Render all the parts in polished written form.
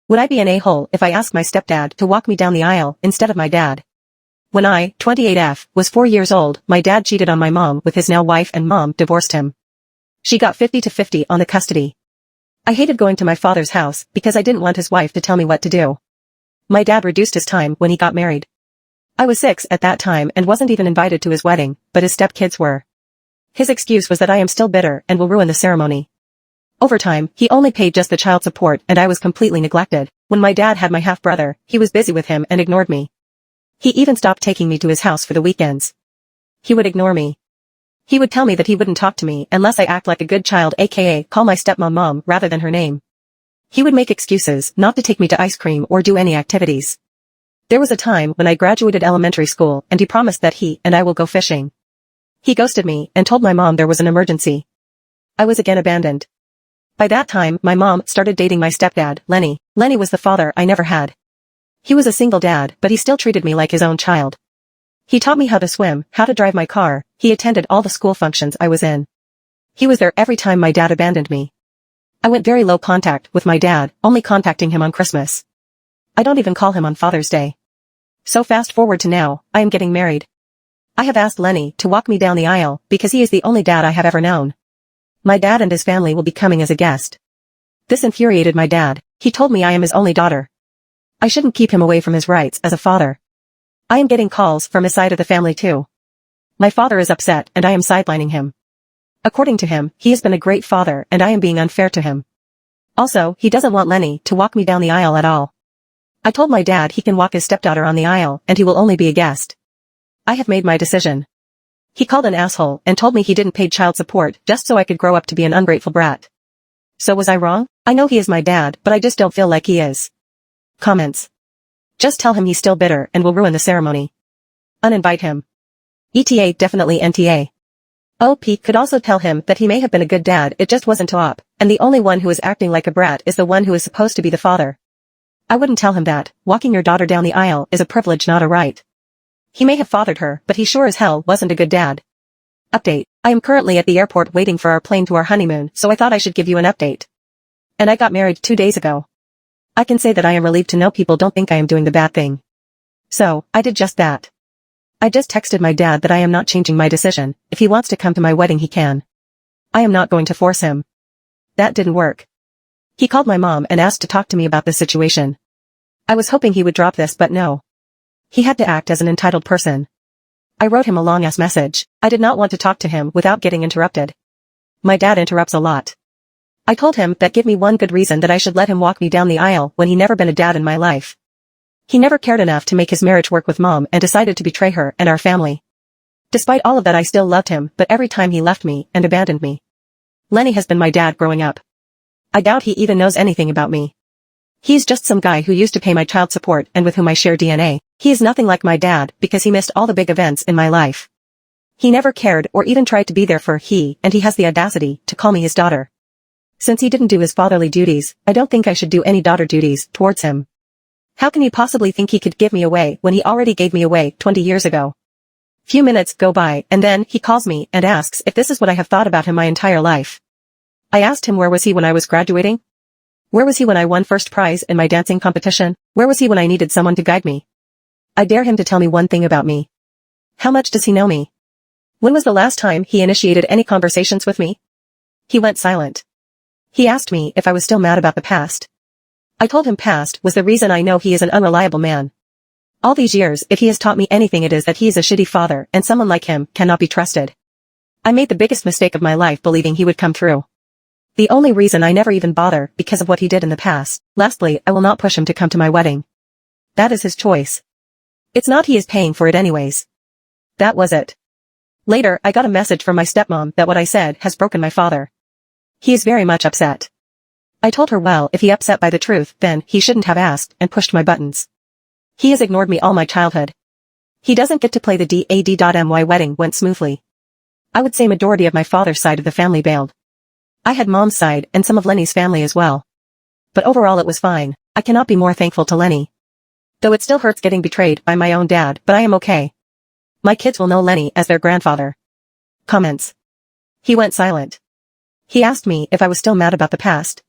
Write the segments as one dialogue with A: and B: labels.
A: Would I be an a-hole if I asked my stepdad to walk me down the aisle instead of my dad? When I, 28F, was 4 years old, my dad cheated on my mom with his now wife and mom divorced him. She got 50-50 on the custody. I hated going to my father's house because I didn't want his wife to tell me what to do. My dad reduced his time when he got married. I was 6 at that time and wasn't even invited to his wedding, but his stepkids were. His excuse was that I am still bitter and will ruin the ceremony. Over time, he only paid just the child support and I was completely neglected. When my dad had my half-brother, he was busy with him and ignored me. He even stopped taking me to his house for the weekends. He would ignore me. He would tell me that he wouldn't talk to me unless I act like a good child, aka call my stepmom mom rather than her name. He would make excuses not to take me to ice cream or do any activities. There was a time when I graduated elementary school and he promised that he and I will go fishing. He ghosted me and told my mom there was an emergency. I was again abandoned. By that time, my mom started dating my stepdad, Lenny. Lenny was the father I never had. He was a single dad, but he still treated me like his own child. He taught me how to swim, how to drive my car, he attended all the school functions I was in. He was there every time my dad abandoned me. I went very low contact with my dad, only contacting him on Christmas. I don't even call him on Father's Day. So fast forward to now, I am getting married. I have asked Lenny to walk me down the aisle because he is the only dad I have ever known. My dad and his family will be coming as a guest. This infuriated my dad. He told me I am his only daughter. I shouldn't keep him away from his rights as a father. I am getting calls from his side of the family too. My father is upset and I am sidelining him. According to him, he has been a great father and I am being unfair to him. Also, he doesn't want Lenny to walk me down the aisle at all. I told my dad he can walk his stepdaughter on the aisle and he will only be a guest. I have made my decision. He called an asshole and told me he didn't pay child support just so I could grow up to be an ungrateful brat. So was I wrong? I know he is my dad, but I just don't feel like he is. Comments. Just tell him he's still bitter and will ruin the ceremony. Uninvite him. ETA definitely NTA. OP could also tell him that he may have been a good dad, it just wasn't top, and the only one who is acting like a brat is the one who is supposed to be the father. I wouldn't tell him that. Walking your daughter down the aisle is a privilege, not a right. He may have fathered her, but he sure as hell wasn't a good dad. Update. I am currently at the airport waiting for our plane to our honeymoon, so I thought I should give you an update. And I got married 2 days ago. I can say that I am relieved to know people don't think I am doing the bad thing. So, I did just that. I just texted my dad that I am not changing my decision. If he wants to come to my wedding he can. I am not going to force him. That didn't work. He called my mom and asked to talk to me about this situation. I was hoping he would drop this, but no. He had to act as an entitled person. I wrote him a long-ass message. I did not want to talk to him without getting interrupted. My dad interrupts a lot. I told him that give me one good reason that I should let him walk me down the aisle when he never been a dad in my life. He never cared enough to make his marriage work with mom and decided to betray her and our family. Despite all of that I still loved him, but every time he left me and abandoned me. Lenny has been my dad growing up. I doubt he even knows anything about me. He's just some guy who used to pay my child support and with whom I share DNA. He is nothing like my dad because he missed all the big events in my life. He never cared or even tried to be there for and he has the audacity to call me his daughter. Since he didn't do his fatherly duties, I don't think I should do any daughter duties towards him. How can he possibly think he could give me away when he already gave me away 20 years ago? Few minutes go by and then he calls me and asks if this is what I have thought about him my entire life. I asked him where was he when I was graduating? Where was he when I won first prize in my dancing competition? Where was he when I needed someone to guide me? I dare him to tell me one thing about me. How much does he know me? When was the last time he initiated any conversations with me? He went silent. He asked me if I was still mad about the past. I told him past was the reason I know he is an unreliable man. All these years, if he has taught me anything it is that he is a shitty father and someone like him cannot be trusted. I made the biggest mistake of my life believing he would come through. The only reason I never even bother because of what he did in the past. Lastly, I will not push him to come to my wedding. That is his choice. It's not he is paying for it anyways. That was it. Later, I got a message from my stepmom that what I said has broken my father. He is very much upset. I told her well, if he upset by the truth, then he shouldn't have asked and pushed my buttons. He has ignored me all my childhood. He doesn't get to play the dad.my wedding went smoothly. I would say majority of my father's side of the family bailed. I had mom's side and some of Lenny's family as well. But overall it was fine. I cannot be more thankful to Lenny. Though it still hurts getting betrayed by my own dad, but I am okay. My kids will know Lenny as their grandfather. Comments. He went silent. He asked me if I was still mad about the past.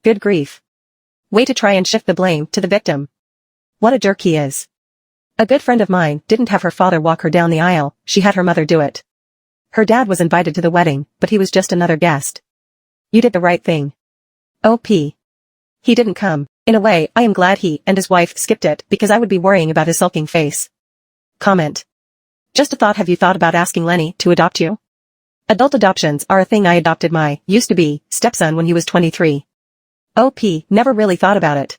A: Good grief. Way to try and shift the blame to the victim. What a jerk he is. A good friend of mine didn't have her father walk her down the aisle, she had her mother do it. Her dad was invited to the wedding, but he was just another guest. You did the right thing. OP. He didn't come. In a way, I am glad he and his wife skipped it because I would be worrying about his sulking face. Comment. Just a thought, have you thought about asking Lenny to adopt you? Adult adoptions are a thing. I adopted my used-to-be stepson when he was 23. OP, never really thought about it.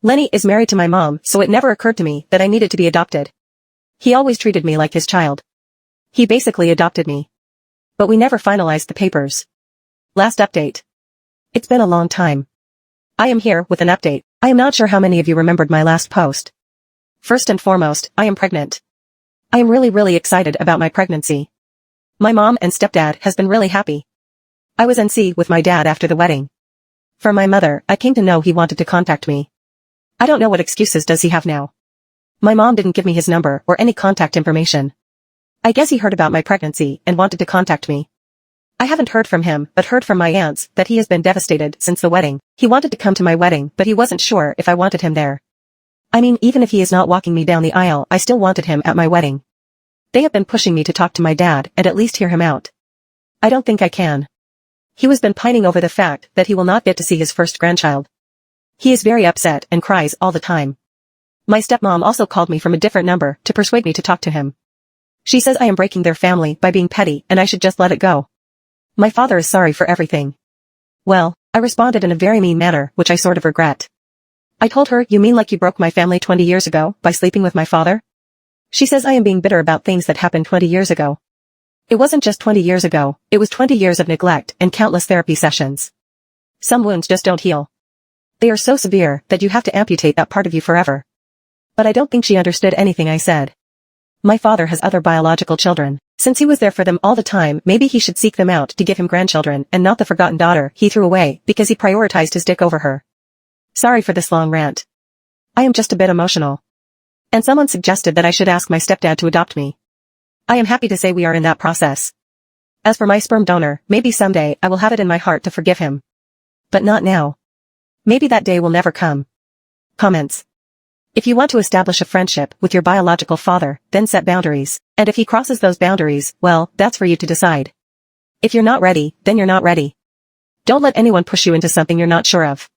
A: Lenny is married to my mom, so it never occurred to me that I needed to be adopted. He always treated me like his child. He basically adopted me. But we never finalized the papers. Last update. It's been a long time. I am here with an update. I am not sure how many of you remembered my last post. First and foremost, I am pregnant. I am really excited about my pregnancy. My mom and stepdad has been really happy. I was NC with my dad after the wedding. From my mother, I came to know he wanted to contact me. I don't know what excuses does he have now. My mom didn't give me his number or any contact information. I guess he heard about my pregnancy and wanted to contact me. I haven't heard from him, but heard from my aunts that he has been devastated since the wedding. He wanted to come to my wedding, but he wasn't sure if I wanted him there. I mean, even if he is not walking me down the aisle, I still wanted him at my wedding. They have been pushing me to talk to my dad and at least hear him out. I don't think I can. He has been pining over the fact that he will not get to see his first grandchild. He is very upset and cries all the time. My stepmom also called me from a different number to persuade me to talk to him. She says I am breaking their family by being petty and I should just let it go. My father is sorry for everything. Well, I responded in a very mean manner, which I sort of regret. I told her, you mean like you broke my family 20 years ago by sleeping with my father? She says I am being bitter about things that happened 20 years ago. It wasn't just 20 years ago, it was 20 years of neglect and countless therapy sessions. Some wounds just don't heal. They are so severe that you have to amputate that part of you forever. But I don't think she understood anything I said. My father has other biological children. Since he was there for them all the time, maybe he should seek them out to give him grandchildren and not the forgotten daughter he threw away because he prioritized his dick over her. Sorry for this long rant. I am just a bit emotional. And someone suggested that I should ask my stepdad to adopt me. I am happy to say we are in that process. As for my sperm donor, maybe someday I will have it in my heart to forgive him. But not now. Maybe that day will never come. Comments. If you want to establish a friendship with your biological father, then set boundaries. And if he crosses those boundaries, well, that's for you to decide. If you're not ready, then you're not ready. Don't let anyone push you into something you're not sure of.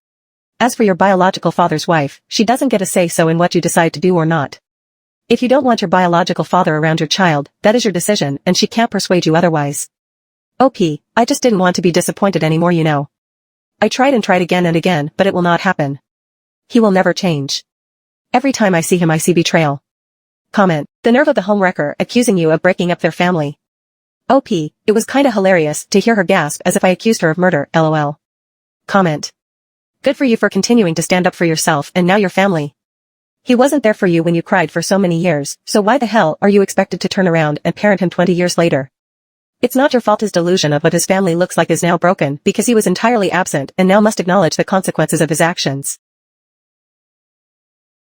A: As for your biological father's wife, she doesn't get a say-so in what you decide to do or not. If you don't want your biological father around your child, that is your decision and she can't persuade you otherwise. OP, I just didn't want to be disappointed anymore, you know. I tried and tried again and again, but it will not happen. He will never change. Every time I see him I see betrayal. Comment. The nerve of the homewrecker accusing you of breaking up their family. OP, it was kinda hilarious to hear her gasp as if I accused her of murder, lol. Comment. Good for you for continuing to stand up for yourself and now your family. He wasn't there for you when you cried for so many years, so why the hell are you expected to turn around and parent him 20 years later? It's not your fault his delusion of what his family looks like is now broken because he was entirely absent and now must acknowledge the consequences of his actions.